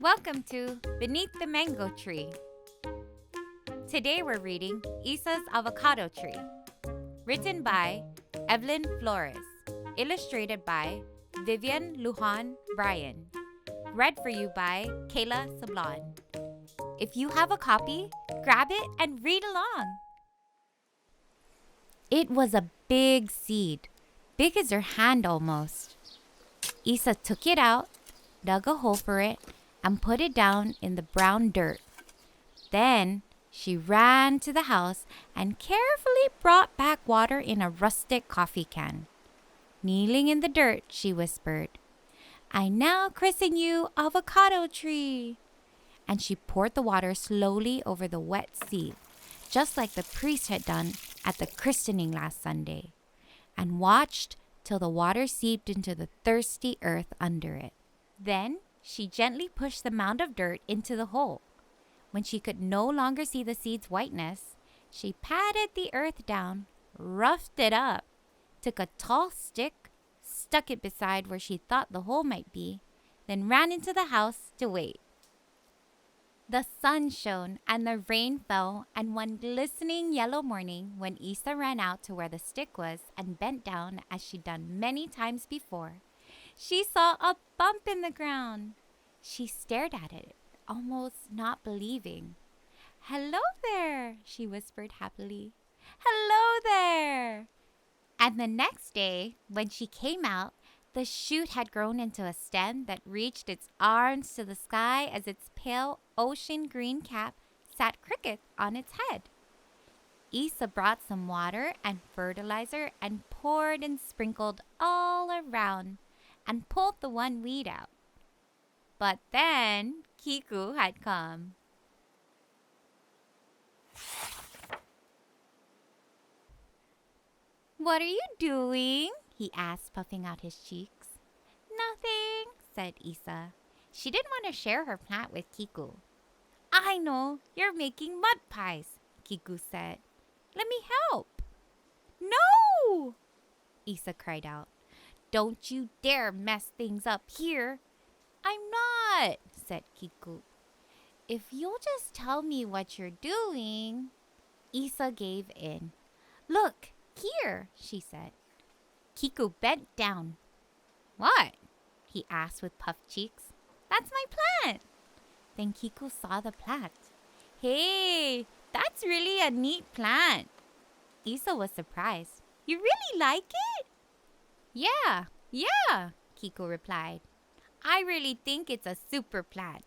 Welcome to Beneath the Mango Tree. Today we're reading Isa's Avocado Tree. Written by Evelyn Flores. Illustrated by Vivian, Lujan, Bryan. Read for you by Kayla, Sablan. If you have a copy, grab it and read along. It was a big seed, big as her hand almost. Isa took it out, dug a hole for it, and put it down in the brown dirt. Then she ran to the house and carefully brought back water in a rustic coffee can. Kneeling in the dirt, she whispered, "I now christen you Avocado Tree." And she poured the water slowly over the wet seed, just like the priest had done at the christening last Sunday, and watched till the water seeped into the thirsty earth under it. Then she gently pushed the mound of dirt into the hole. When she could no longer see the seed's whiteness, she patted the earth down, roughed it up, took a tall stick, stuck it beside where she thought the hole might be, then ran into the house to wait. The sun shone and the rain fell, and one glistening yellow morning, when Isa ran out to where the stick was and bent down as she'd done many times before, she saw a bump in the ground. She stared at it, almost not believing. "Hello there," she whispered happily. "Hello there." And the next day, when she came out, the shoot had grown into a stem that reached its arms to the sky as its pale ocean green cap sat crooked on its head. Isa brought some water and fertilizer and poured and sprinkled all around and pulled the one weed out. But then Kiku had come. "What are you doing?" he asked, puffing out his cheeks. "Nothing," said Isa. She didn't want to share her plant with Kiku. "I know, you're making mud pies," Kiku said. "Let me help." "No!" Isa cried out. "Don't you dare mess things up here." "I'm not," said Kiku. "If you'll just tell me what you're doing." Isa gave in. "Look, here," she said. Kiku bent down. "What?" he asked with puffed cheeks. "That's my plant." Then Kiku saw the plant. "Hey, that's really a neat plant." Isa was surprised. "You really like it?" Yeah, Kiku replied. "I really think it's a super plant."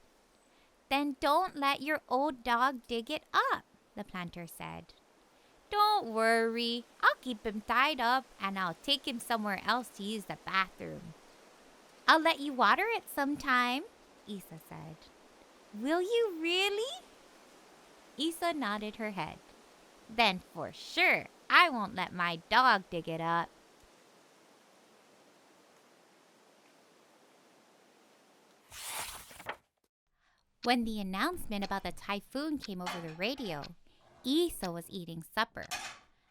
"Then don't let your old dog dig it up," the planter said. "Don't worry, I'll keep him tied up and I'll take him somewhere else to use the bathroom." "I'll let you water it sometime," Isa said. "Will you really?" Isa nodded her head. "Then for sure, I won't let my dog dig it up." When the announcement about the typhoon came over the radio, Isa was eating supper.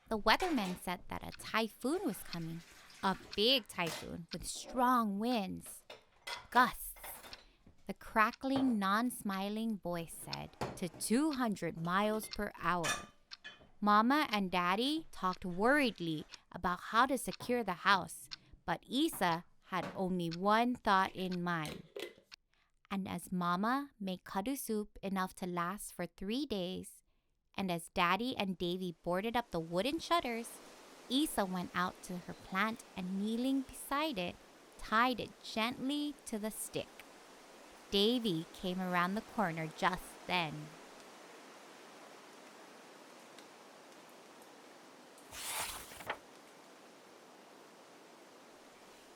The weatherman said that a typhoon was coming, a big typhoon with strong winds, gusts. The crackling, non-smiling voice said to 200 miles per hour. Mama and Daddy talked worriedly about how to secure the house, but Isa had only one thought in mind. And as Mama made kadu soup enough to last for 3 days, and as Daddy and Davy boarded up the wooden shutters, Isa went out to her plant and, kneeling beside it, tied it gently to the stick. Davy came around the corner just then.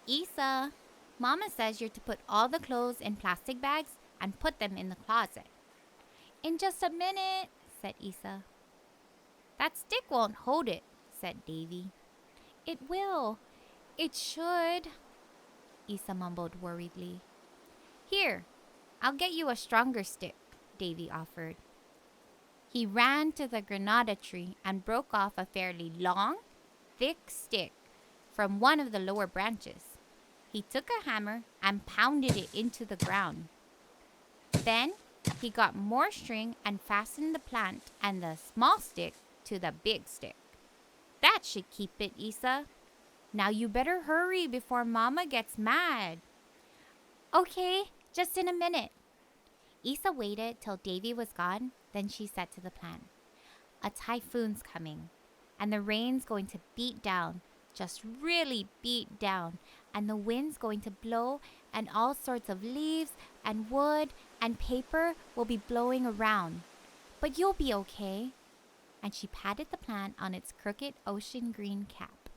"Isa, Mama says you're to put all the clothes in plastic bags and put them in the closet." "In just a minute," said Isa. "That stick won't hold it," said Davy. "It will. It should," Isa mumbled worriedly. "Here, I'll get you a stronger stick," Davy offered. He ran to the granada tree and broke off a fairly long, thick stick from one of the lower branches. He took a hammer and pounded it into the ground. Then he got more string and fastened the plant and the small stick to the big stick. That should keep it, Isa. Now you better hurry before Mama gets mad. Okay, just in a minute. Isa waited till Davy was gone, then she said to the plant, a typhoon's coming, and the rain's going to beat down, just really beat down, and the wind's going to blow, and all sorts of leaves and wood and paper will be blowing around. But you'll be okay. And she patted the plant on its crooked ocean green cap.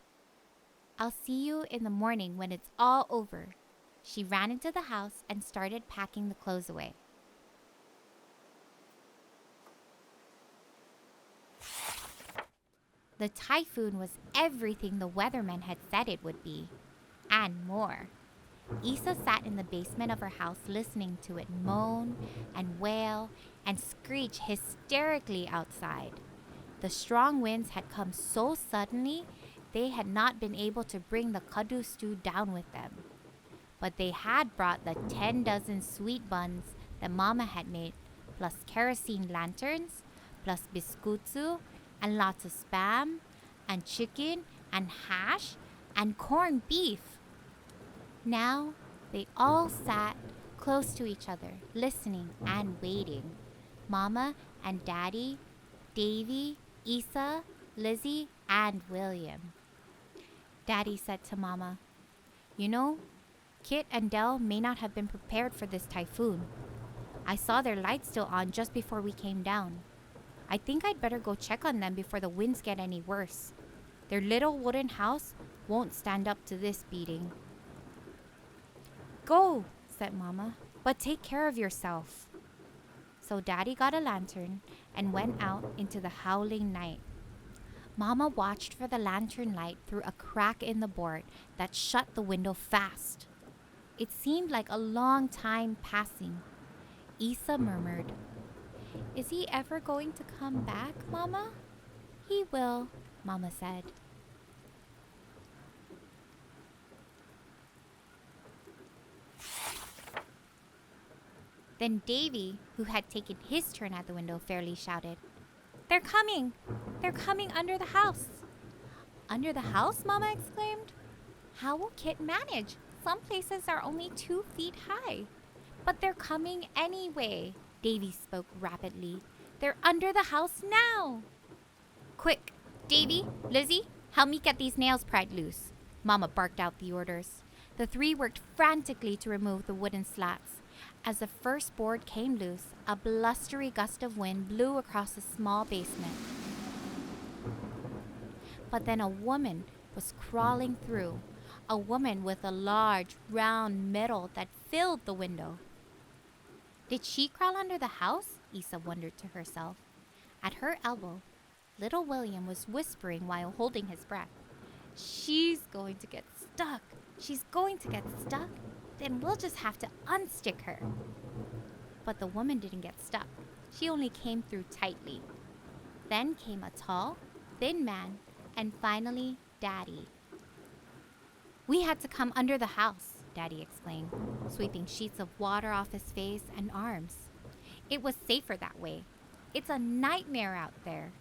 I'll see you in the morning when it's all over. She ran into the house and started packing the clothes away. The typhoon was everything the weathermen had said it would be, and more. Isa sat in the basement of her house listening to it moan and wail and screech hysterically outside. The strong winds had come so suddenly, they had not been able to bring the kadu stew down with them. But they had brought the 10 dozen sweet buns that Mama had made, plus kerosene lanterns, plus biskutsu, and lots of spam, and chicken, and hash, and corned beef. Now, they all sat close to each other, listening and waiting. Mama and Daddy, Davy, Isa, Lizzie, and William. Daddy said to Mama, you know, Kit and Del may not have been prepared for this typhoon. I saw their lights still on just before we came down. I think I'd better go check on them before the winds get any worse. Their little wooden house won't stand up to this beating. Go, said Mama, but take care of yourself. So Daddy got a lantern and went out into the howling night. Mama watched for the lantern light through a crack in the board that shut the window fast. It seemed like a long time passing. Isa murmured, is he ever going to come back, Mama? He will, Mama said. Then Davy, who had taken his turn at the window, fairly shouted, they're coming! They're coming under the house! Under the house? Mama exclaimed. How will Kit manage? Some places are only 2 feet high. But they're coming anyway, Davy spoke rapidly. They're under the house now! Quick, Davy, Lizzie, help me get these nails pried loose. Mama barked out the orders. The 3 worked frantically to remove the wooden slats. As the first board came loose, a blustery gust of wind blew across the small basement. But then a woman was crawling through, a woman with a large, round metal that filled the window. Did she crawl under the house? Isa wondered to herself. At her elbow, little William was whispering while holding his breath. She's going to get stuck. She's going to get stuck. Then we'll just have to unstick her. But the woman didn't get stuck. She only came through tightly. Then came a tall, thin man, and finally, Daddy. We had to come under the house, Daddy explained, sweeping sheets of water off his face and arms. It was safer that way. It's a nightmare out there.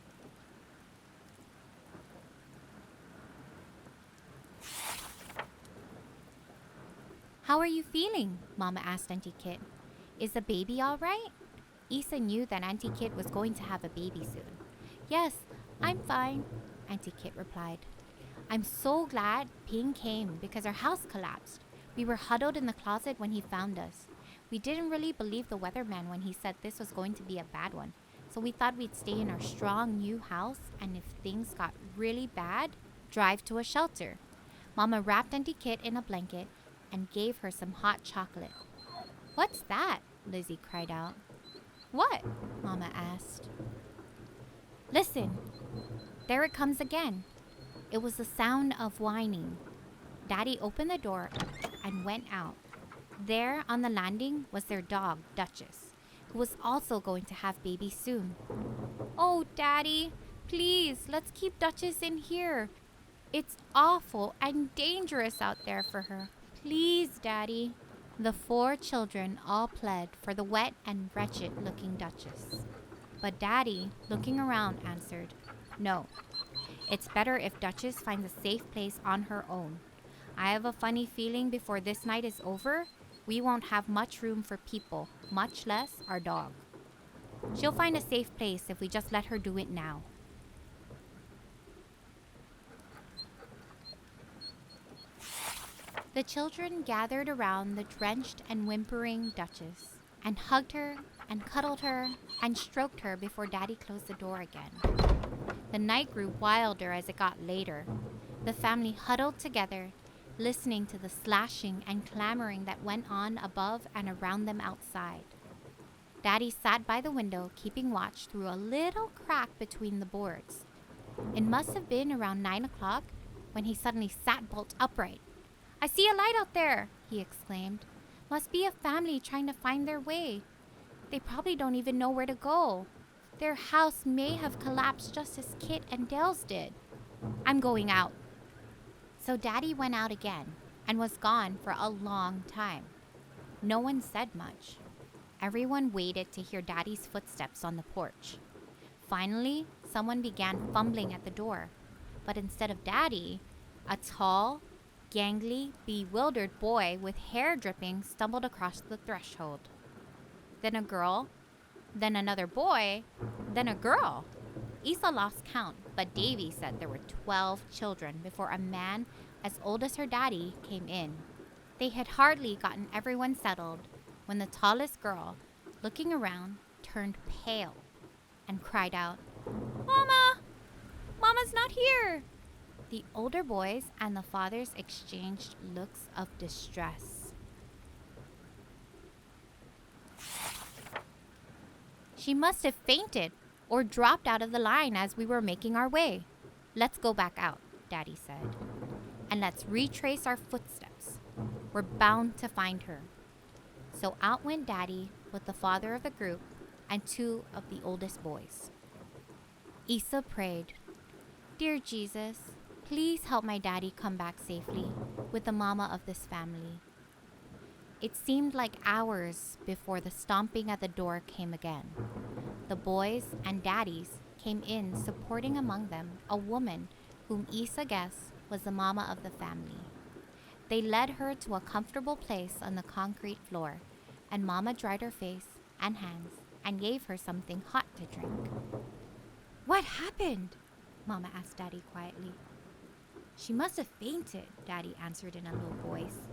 How are you feeling? Mama asked Auntie Kit. Is the baby all right? Isa knew that Auntie Kit was going to have a baby soon. Yes, I'm fine, Auntie Kit replied. I'm so glad Ping came because our house collapsed. We were huddled in the closet when he found us. We didn't really believe the weatherman when he said this was going to be a bad one. So we thought we'd stay in our strong new house and if things got really bad, drive to a shelter. Mama wrapped Auntie Kit in a blanket and gave her some hot chocolate. What's that? Lizzie cried out. What? Mama asked. Listen, there it comes again. It was the sound of whining. Daddy opened the door and went out. There on the landing was their dog, Duchess, who was also going to have baby soon. Oh, Daddy, please, let's keep Duchess in here. It's awful and dangerous out there for her. Please, Daddy. The 4 children all pled for the wet and wretched-looking Duchess. But Daddy, looking around, answered, "No, it's better if Duchess finds a safe place on her own. I have a funny feeling before this night is over, we won't have much room for people, much less our dog. She'll find a safe place if we just let her do it now." The children gathered around the drenched and whimpering Duchess and hugged her and cuddled her and stroked her before Daddy closed the door again. The night grew wilder as it got later. The family huddled together, listening to the slashing and clamoring that went on above and around them outside. Daddy sat by the window, keeping watch through a little crack between the boards. It must have been around 9 o'clock when he suddenly sat bolt upright. "I see a light out there," he exclaimed. "Must be a family trying to find their way. They probably don't even know where to go. Their house may have collapsed just as Kit and Dale's did. I'm going out." So Daddy went out again and was gone for a long time. No one said much. Everyone waited to hear Daddy's footsteps on the porch. Finally, someone began fumbling at the door. But instead of Daddy, a tall, gangly, bewildered boy with hair dripping stumbled across the threshold. Then a girl, then another boy, then a girl. Isa lost count, but Davy said there were 12 children before a man as old as her daddy came in. They had hardly gotten everyone settled when the tallest girl, looking around, turned pale and cried out, "Mama! Mama's not here!" The older boys and the fathers exchanged looks of distress. "She must have fainted or dropped out of the line as we were making our way. Let's go back out," Daddy said, "and let's retrace our footsteps. We're bound to find her." So out went Daddy with the father of the group and 2 of the oldest boys. Isa prayed, "Dear Jesus, please help my daddy come back safely with the mama of this family." It seemed like hours before the stomping at the door came again. The boys and daddies came in, supporting among them a woman whom Isa guessed was the mama of the family. They led her to a comfortable place on the concrete floor, and Mama dried her face and hands and gave her something hot to drink. "What happened?" Mama asked Daddy quietly. "She must have fainted," Daddy answered in a low voice.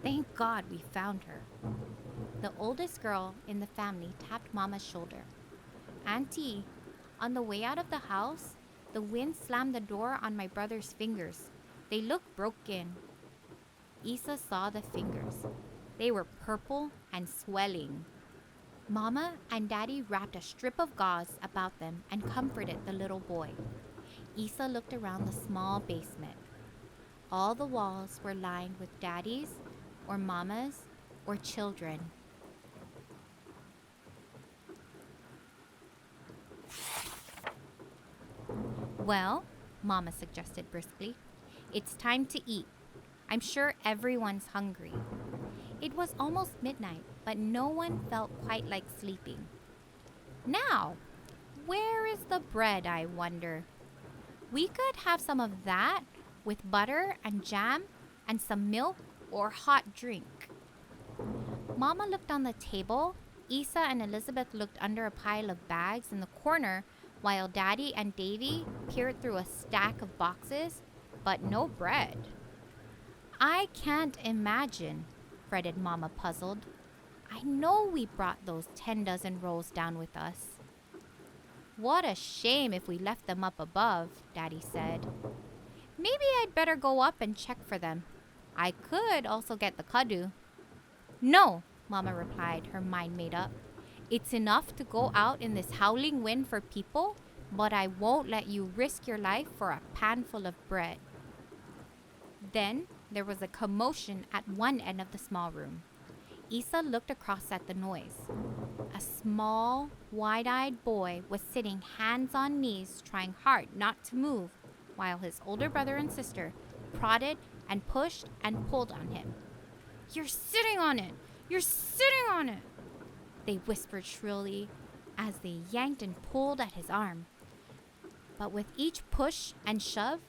"Thank God we found her." The oldest girl in the family tapped Mama's shoulder. "Auntie, on the way out of the house, the wind slammed the door on my brother's fingers. They look broken." Isa saw the fingers. They were purple and swelling. Mama and Daddy wrapped a strip of gauze about them and comforted the little boy. Isa looked around the small basement. All the walls were lined with Daddies or Mamas or children. "Well," Mama suggested briskly, "it's time to eat. I'm sure everyone's hungry." It was almost midnight, but no one felt quite like sleeping. "Now, where is the bread, I wonder? We could have some of that with butter and jam and some milk or hot drink." Mama looked on the table. Isa and Elizabeth looked under a pile of bags in the corner, while Daddy and Davy peered through a stack of boxes, but no bread. "I can't imagine," fretted Mama, puzzled. "I know we brought those 10 dozen rolls down with us." "What a shame if we left them up above," Daddy said. "Maybe I'd better go up and check for them. I could also get the kadu." "No," Mama replied, her mind made up. "It's enough to go out in this howling wind for people, but I won't let you risk your life for a pan full of bread." Then there was a commotion at one end of the small room. Isa looked across at the noise. A small, wide-eyed boy was sitting hands on knees, trying hard not to move, while his older brother and sister prodded and pushed and pulled on him. "You're sitting on it! You're sitting on it!" they whispered shrilly as they yanked and pulled at his arm. But with each push and shove,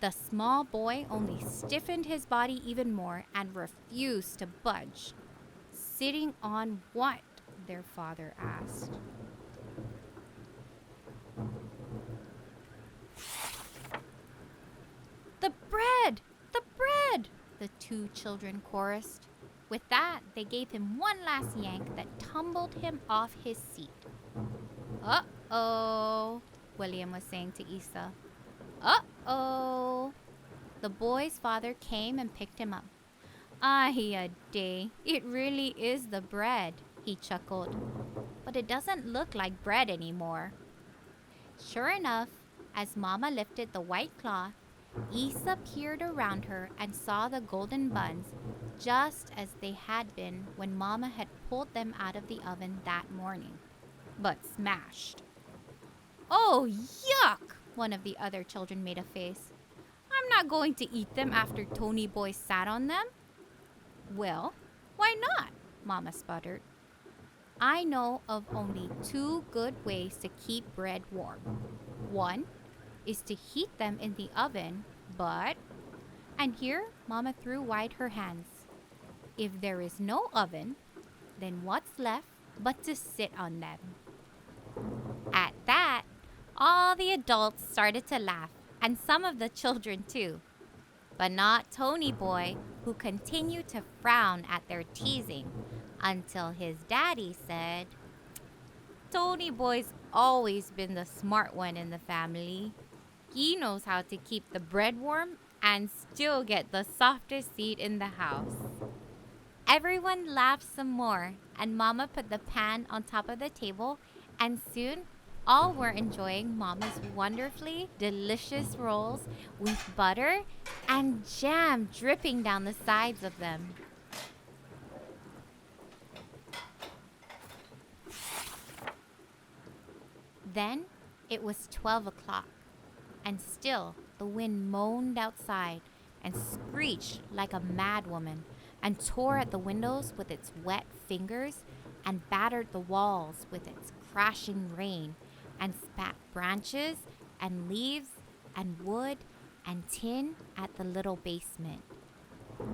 the small boy only stiffened his body even more and refused to budge. "Sitting on what?" their father asked. "The bread! The bread!" the two children chorused. With that, they gave him one last yank that tumbled him off his seat. "Uh-oh," William was saying to Isa. "Uh-oh." The boy's father came and picked him up. "Ay-a-day, it really is the bread," he chuckled. "But it doesn't look like bread anymore." Sure enough, as Mama lifted the white cloth, Isa peered around her and saw the golden buns just as they had been when Mama had pulled them out of the oven that morning, but smashed. "Oh, yuck!" one of the other children made a face. "I'm not going to eat them after Tony Boy sat on them." "Well, why not?" Mama sputtered. "I know of only two good ways to keep bread warm. One is to heat them in the oven, but..." And here Mama threw wide her hands. "If there is no oven, then what's left but to sit on them?" At that, all the adults started to laugh, and some of the children too. But not Tony Boy, who continued to frown at their teasing until his daddy said, "Tony Boy's always been the smart one in the family. He knows how to keep the bread warm and still get the softest seat in the house." Everyone laughed some more, and Mama put the pan on top of the table, and soon all were enjoying Mama's wonderfully delicious rolls with butter and jam dripping down the sides of them. Then it was 12 o'clock, and still the wind moaned outside and screeched like a madwoman and tore at the windows with its wet fingers and battered the walls with its crashing rain and spat branches and leaves and wood and tin at the little basement.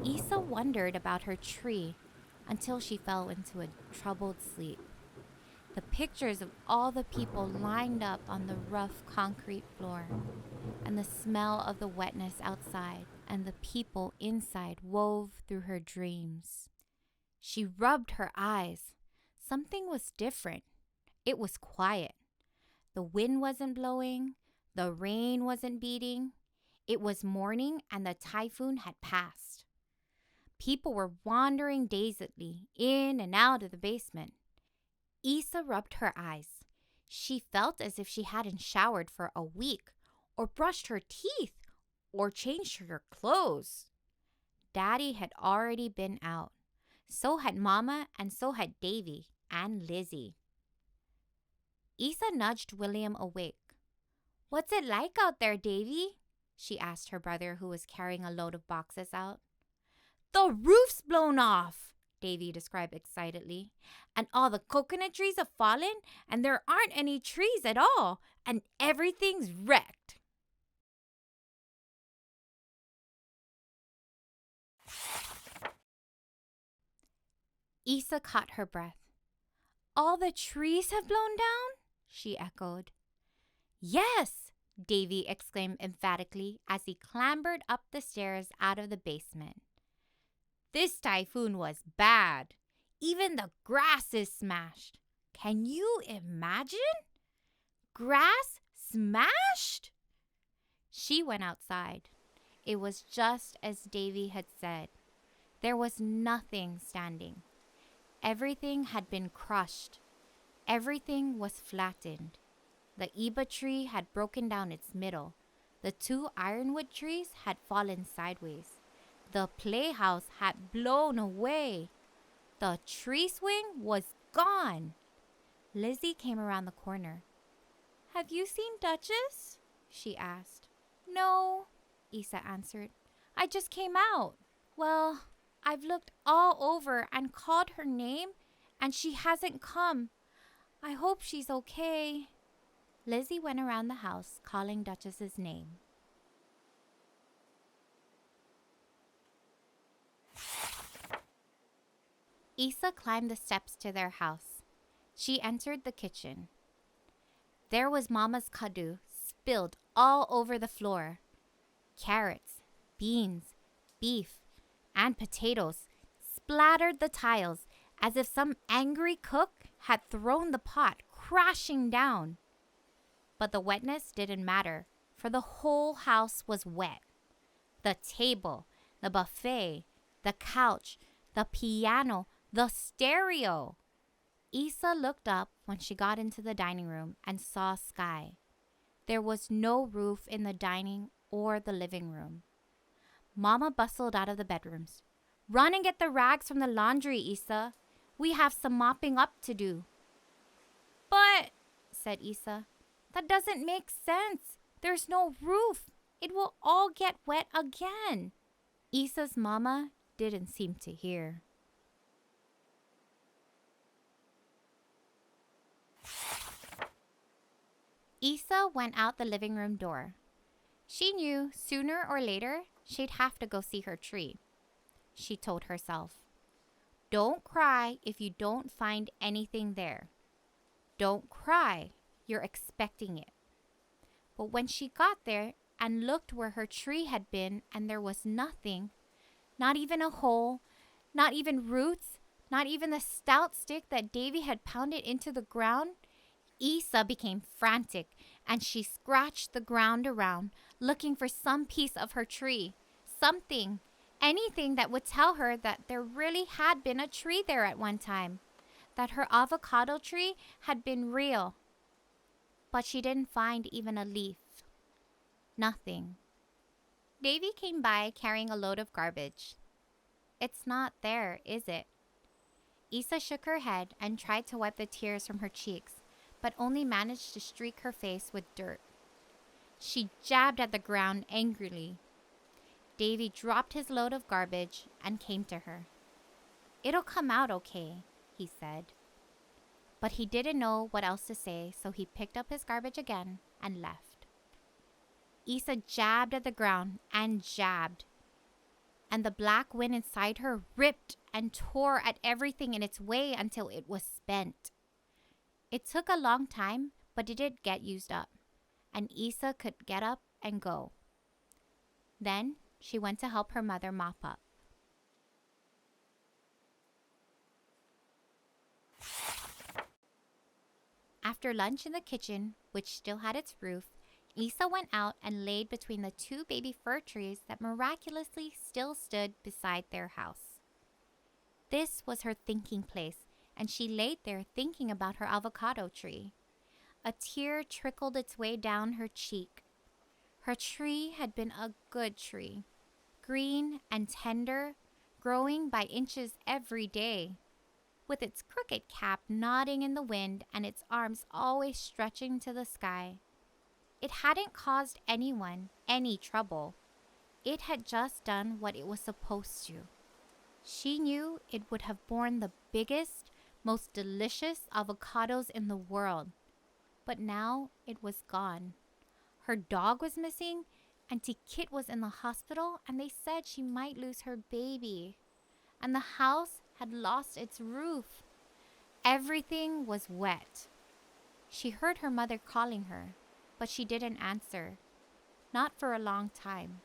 Isa wondered about her tree until she fell into a troubled sleep. The pictures of all the people lined up on the rough concrete floor, and the smell of the wetness outside and the people inside wove through her dreams. She rubbed her eyes. Something was different. It was quiet. The wind wasn't blowing. The rain wasn't beating. It was morning and the typhoon had passed. People were wandering dazedly in and out of the basement. Isa rubbed her eyes. She felt as if she hadn't showered for a week, or brushed her teeth, or changed her clothes. Daddy had already been out. So had Mama, and so had Davy and Lizzie. Isa nudged William awake. "What's it like out there, Davy?" she asked her brother, who was carrying a load of boxes out. "The roof's blown off," Davy described excitedly. "And all the coconut trees have fallen, and there aren't any trees at all, and everything's wrecked." Isa caught her breath. "All the trees have blown down?" she echoed. "Yes," Davy exclaimed emphatically as he clambered up the stairs out of the basement. "This typhoon was bad. Even the grass is smashed. Can you imagine? Grass smashed?" She went outside. It was just as Davy had said. There was nothing standing. Everything had been crushed. Everything was flattened. The iba tree had broken down its middle. The two ironwood trees had fallen sideways. The playhouse had blown away. The tree swing was gone. Lizzie came around the corner. "Have you seen Duchess?" she asked. "No," Isa answered. "I just came out." "Well, I've looked all over and called her name, and she hasn't come. I hope she's okay." Lizzie went around the house calling Duchess's name. Isa climbed the steps to their house. She entered the kitchen. There was Mama's kadu spilled all over the floor. Carrots, beans, beef, and potatoes splattered the tiles as if some angry cook had thrown the pot crashing down. But the wetness didn't matter, for the whole house was wet. The table, the buffet, the couch, the piano, the stereo. Isa looked up when she got into the dining room and saw sky. There was no roof in the dining or the living room. Mama bustled out of the bedrooms. "Run and get the rags from the laundry, Isa. We have some mopping up to do." "But," said Isa, "that doesn't make sense. There's no roof. It will all get wet again." Isa's mama didn't seem to hear. Isa went out the living room door. She knew sooner or later she'd have to go see her tree. She told herself, "Don't cry if you don't find anything there. Don't cry, you're expecting it." But when she got there and looked where her tree had been and there was nothing, not even a hole, not even roots, not even the stout stick that Davy had pounded into the ground, Isa became frantic and she scratched the ground around, looking for some piece of her tree, something, anything that would tell her that there really had been a tree there at one time, that her avocado tree had been real. But she didn't find even a leaf. Nothing. Davy came by carrying a load of garbage. "It's not there, is it?" Isa shook her head and tried to wipe the tears from her cheeks, but only managed to streak her face with dirt. She jabbed at the ground angrily. Davy dropped his load of garbage and came to her. "It'll come out okay," he said. But he didn't know what else to say, so he picked up his garbage again and left. Isa jabbed at the ground and jabbed, and the black wind inside her ripped and tore at everything in its way until it was spent. It took a long time, but it did get used up, and Isa could get up and go. Then she went to help her mother mop up. After lunch in the kitchen, which still had its roof, Isa went out and laid between the two baby fir trees that miraculously still stood beside their house. This was her thinking place, and she laid there thinking about her avocado tree. A tear trickled its way down her cheek. Her tree had been a good tree, green and tender, growing by inches every day, with its crooked cap nodding in the wind and its arms always stretching to the sky. It hadn't caused anyone any trouble. It had just done what it was supposed to. She knew it would have borne the biggest, most delicious avocados in the world. But now it was gone. Her dog was missing, Auntie Kit was in the hospital, and they said she might lose her baby. And the house had lost its roof. Everything was wet. She heard her mother calling her, but she didn't answer. Not for a long time.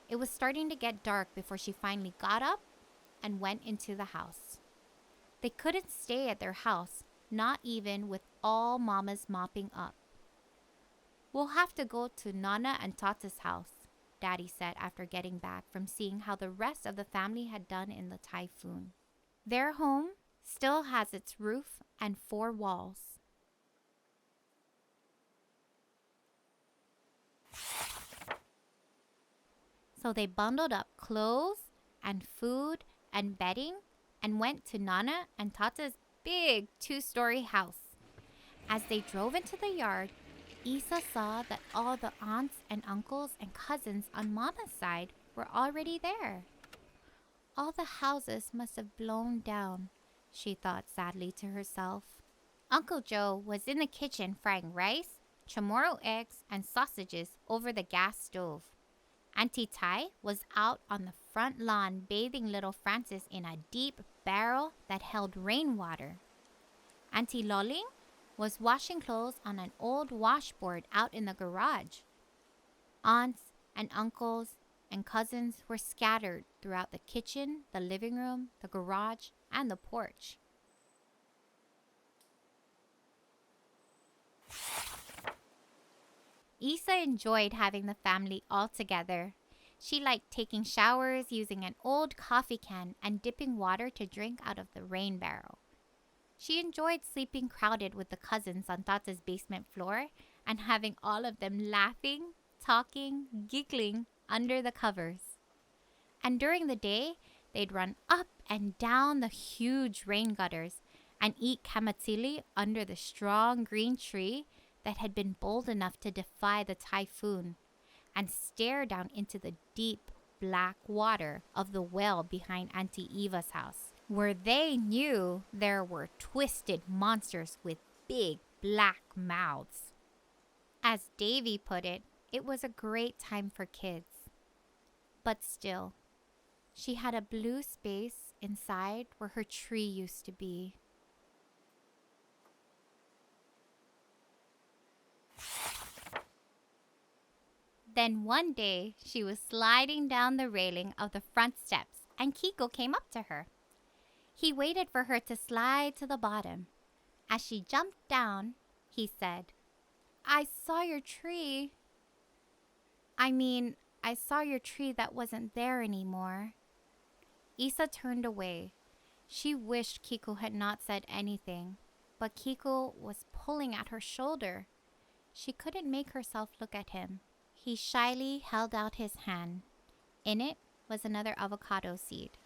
It was starting to get dark before she finally got up and went into the house. They couldn't stay at their house, not even with all Mama's mopping up. "We'll have to go to Nana and Tata's house," Daddy said after getting back from seeing how the rest of the family had done in the typhoon. Their home still has its roof and 4 walls. So they bundled up clothes and food and bedding and went to Nana and Tata's big 2-story house. As they drove into the yard, Isa saw that all the aunts and uncles and cousins on Mama's side were already there. All the houses must have blown down, she thought sadly to herself. Uncle Joe was in the kitchen frying rice, chamorro eggs, and sausages over the gas stove. Auntie Tai was out on the front lawn bathing little Francis in a deep barrel that held rainwater. Auntie Loling was washing clothes on an old washboard out in the garage. Aunts and uncles and cousins were scattered throughout the kitchen, the living room, the garage, and the porch. Isa enjoyed having the family all together. She liked taking showers using an old coffee can and dipping water to drink out of the rain barrel. She enjoyed sleeping crowded with the cousins on Tata's basement floor and having all of them laughing, talking, giggling under the covers. And during the day, they'd run up and down the huge rain gutters and eat kamatsili under the strong green tree that had been bold enough to defy the typhoon, and stare down into the deep black water of the well behind Auntie Eva's house, where they knew there were twisted monsters with big black mouths. As Davy put it, it was a great time for kids. But still, she had a blue space inside where her tree used to be. Then one day, she was sliding down the railing of the front steps and Kiku came up to her. He waited for her to slide to the bottom. As she jumped down, he said, "I saw your tree. I saw your tree that wasn't there anymore." Isa turned away. She wished Kiku had not said anything, but Kiku was pulling at her shoulder. She couldn't make herself look at him. He shyly held out his hand. In it was another avocado seed.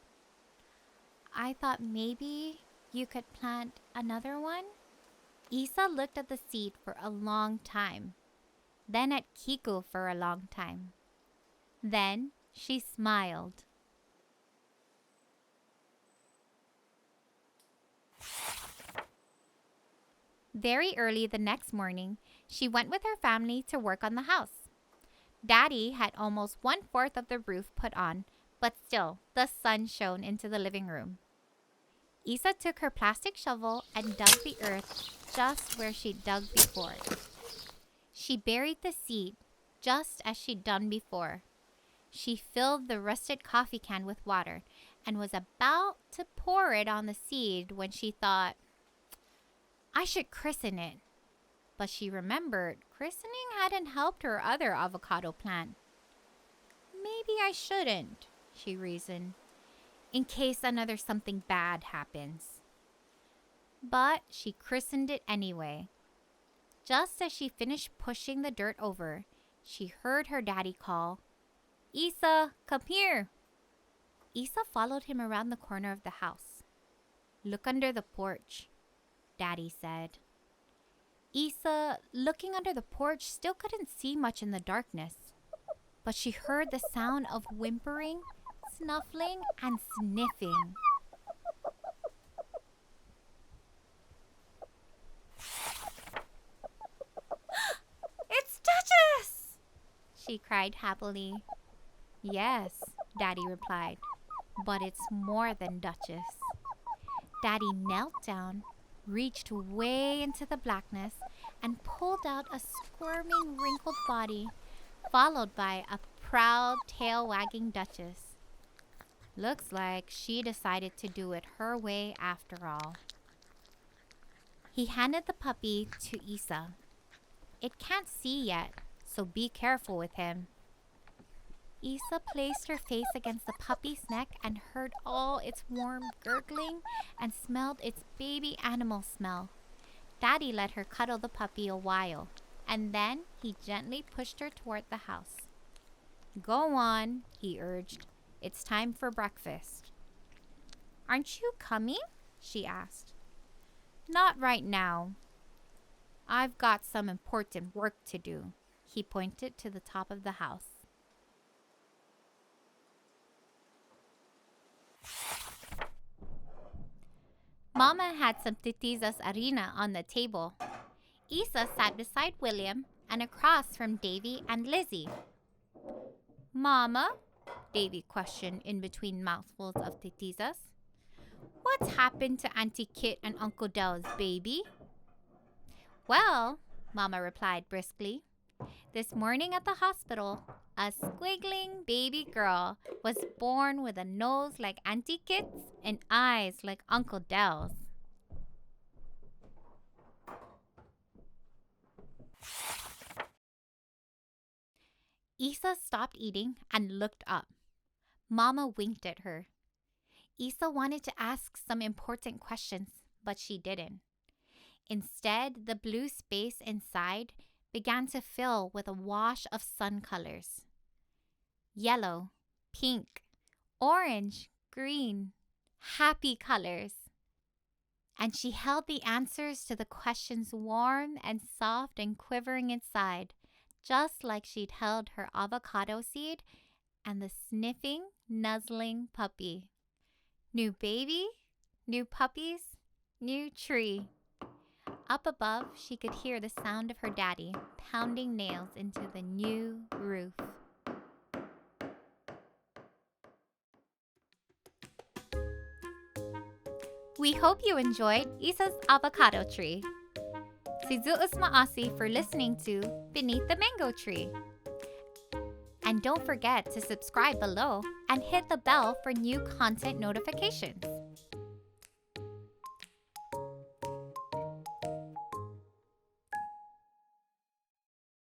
"I thought maybe you could plant another one?" Isa looked at the seed for a long time, then at Kiku for a long time. Then she smiled. Very early the next morning, she went with her family to work on the house. Daddy had almost 1/4 of the roof put on, but still, the sun shone into the living room. Isa took her plastic shovel and dug the earth just where she'd dug before. She buried the seed just as she'd done before. She filled the rusted coffee can with water and was about to pour it on the seed when she thought, "I should christen it." But she remembered christening hadn't helped her other avocado plant. "Maybe I shouldn't," she reasoned, "in case another something bad happens." But she christened it anyway. Just as she finished pushing the dirt over, she heard her daddy call, "Isa, come here." Isa followed him around the corner of the house. "Look under the porch," Daddy said. Isa, looking under the porch, still couldn't see much in the darkness, but she heard the sound of whimpering, snuffling, and sniffing. "It's Duchess!" she cried happily. "Yes," Daddy replied, "but it's more than Duchess." Daddy knelt down, reached way into the blackness, and pulled out a squirming, wrinkled body, followed by a proud, tail-wagging Duchess. Looks like she decided to do it her way after all. He handed the puppy to Isa. "It can't see yet, so be careful with him." Isa placed her face against the puppy's neck and heard all its warm gurgling and smelled its baby animal smell. Daddy let her cuddle the puppy a while, and then he gently pushed her toward the house. "Go on," he urged. "It's time for breakfast." "Aren't you coming?" she asked. "Not right now. I've got some important work to do." He pointed to the top of the house. Mama had some titizas harina on the table. Isa sat beside William and across from Davy and Lizzie. Mama, Davy questioned in between mouthfuls of titizas, what's happened to Auntie Kit and Uncle Del's baby? Well, Mama replied briskly, this morning at the hospital, a squiggling baby girl was born with a nose like Auntie Kit's and eyes like Uncle Del's. Isa stopped eating and looked up. Mama winked at her. Isa wanted to ask some important questions, but she didn't. Instead, the blue space inside began to fill with a wash of sun colors. Yellow, pink, orange, green, happy colors. And she held the answers to the questions warm and soft and quivering inside, just like she'd held her avocado seed and the sniffing, nuzzling puppy. New baby, new puppies, new tree. Up above, she could hear the sound of her daddy pounding nails into the new roof. We hope you enjoyed Isa's avocado tree. Si Zu'us Maasi for listening to Beneath the Mango Tree. And don't forget to subscribe below and hit the bell for new content notifications.